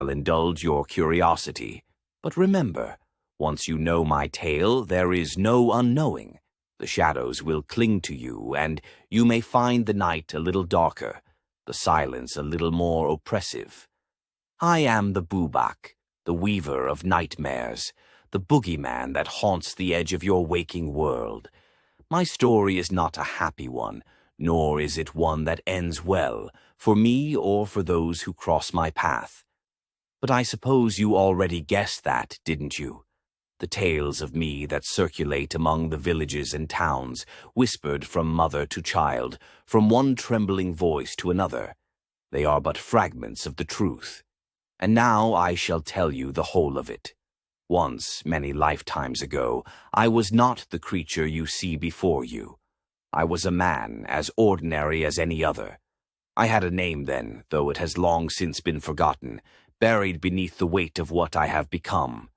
I'll indulge your curiosity. But remember, once you know my tale, there is no unknowing. The shadows will cling to you, and you may find the night a little darker, the silence a little more oppressive. I am the Bubak, the weaver of nightmares, the boogeyman that haunts the edge of your waking world. My story is not a happy one, nor is it one that ends well, for me or for those who cross my path. But I suppose you already guessed that, didn't you? The tales of me that circulate among the villages and towns, whispered from mother to child, from one trembling voice to another. They are but fragments of the truth. And now I shall tell you the whole of it. Once, many lifetimes ago, I was not the creature you see before you. I was a man, as ordinary as any other. I had a name then, though it has long since been forgotten, buried beneath the weight of what I have become.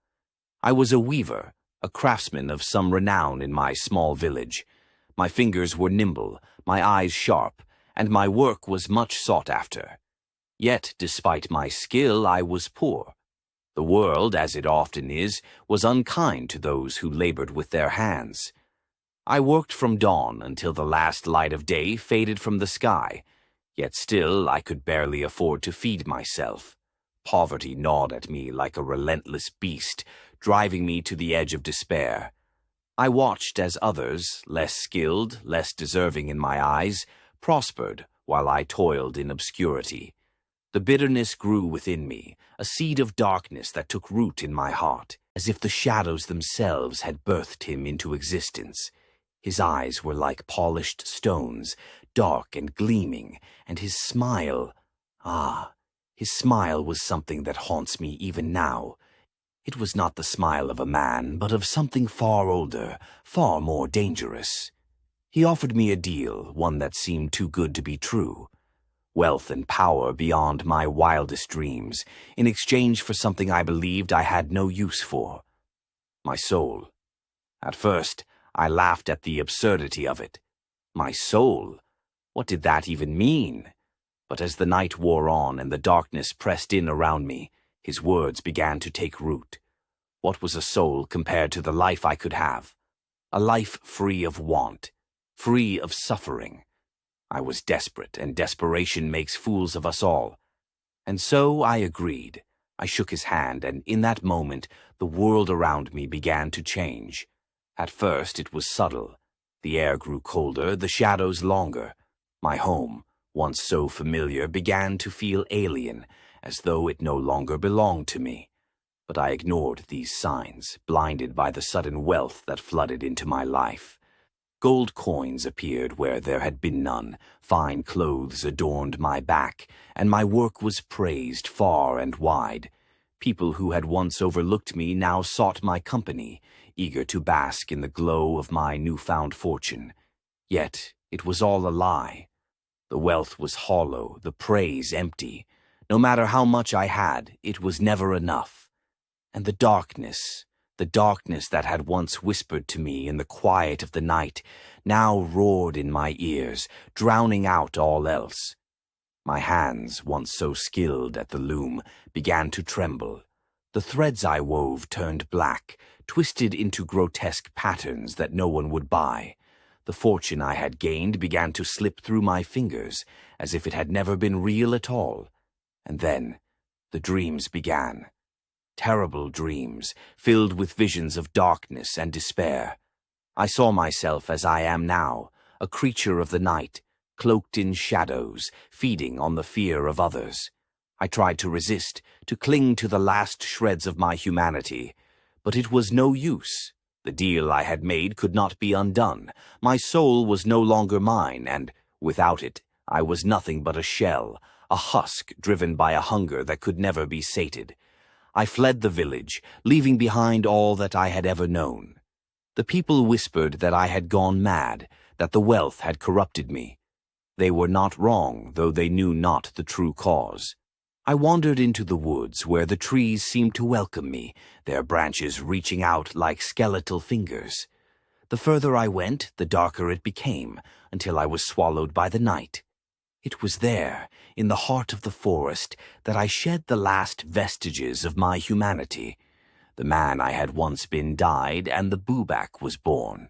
I was a weaver, a craftsman of some renown in my small village. My fingers were nimble, my eyes sharp, and my work was much sought after. Yet, despite my skill, I was poor. The world, as it often is, was unkind to those who labored with their hands. I worked from dawn until the last light of day faded from the sky, yet still I could barely afford to feed myself. Poverty gnawed at me like a relentless beast, driving me to the edge of despair. I watched as others, less skilled, less deserving in my eyes, prospered while I toiled in obscurity. The bitterness grew within me, a seed of darkness that took root in my heart, as if the shadows themselves had birthed him into existence. His eyes were like polished stones, dark and gleaming, and his smile, his smile was something that haunts me even now. It was not the smile of a man, but of something far older, far more dangerous. He offered me a deal, one that seemed too good to be true. Wealth and power beyond my wildest dreams, in exchange for something I believed I had no use for. My soul. At first, I laughed at the absurdity of it. My soul? What did that even mean? But as the night wore on and the darkness pressed in around me, his words began to take root. What was a soul compared to the life I could have? A life free of want, free of suffering. I was desperate, and desperation makes fools of us all. And so I agreed. I shook his hand, and in that moment, the world around me began to change. At first it was subtle. The air grew colder, the shadows longer. My home, once so familiar, began to feel alien, as though it no longer belonged to me. But I ignored these signs, blinded by the sudden wealth that flooded into my life. Gold coins appeared where there had been none, fine clothes adorned my back, and my work was praised far and wide. People who had once overlooked me now sought my company, eager to bask in the glow of my newfound fortune. Yet it was all a lie. The wealth was hollow, the praise empty. No matter how much I had, it was never enough. And the darkness that had once whispered to me in the quiet of the night, now roared in my ears, drowning out all else. My hands, once so skilled at the loom, began to tremble. The threads I wove turned black, twisted into grotesque patterns that no one would buy. The fortune I had gained began to slip through my fingers, as if it had never been real at all. And then the dreams began. Terrible dreams, filled with visions of darkness and despair. I saw myself as I am now, a creature of the night, cloaked in shadows, feeding on the fear of others. I tried to resist, to cling to the last shreds of my humanity, but it was no use. The deal I had made could not be undone. My soul was no longer mine, and, without it, I was nothing but a shell, a husk driven by a hunger that could never be sated. I fled the village, leaving behind all that I had ever known. The people whispered that I had gone mad, that the wealth had corrupted me. They were not wrong, though they knew not the true cause. I wandered into the woods where the trees seemed to welcome me, their branches reaching out like skeletal fingers. The further I went, the darker it became, until I was swallowed by the night. It was there, in the heart of the forest, that I shed the last vestiges of my humanity. The man I had once been died, and the Bwbach was born.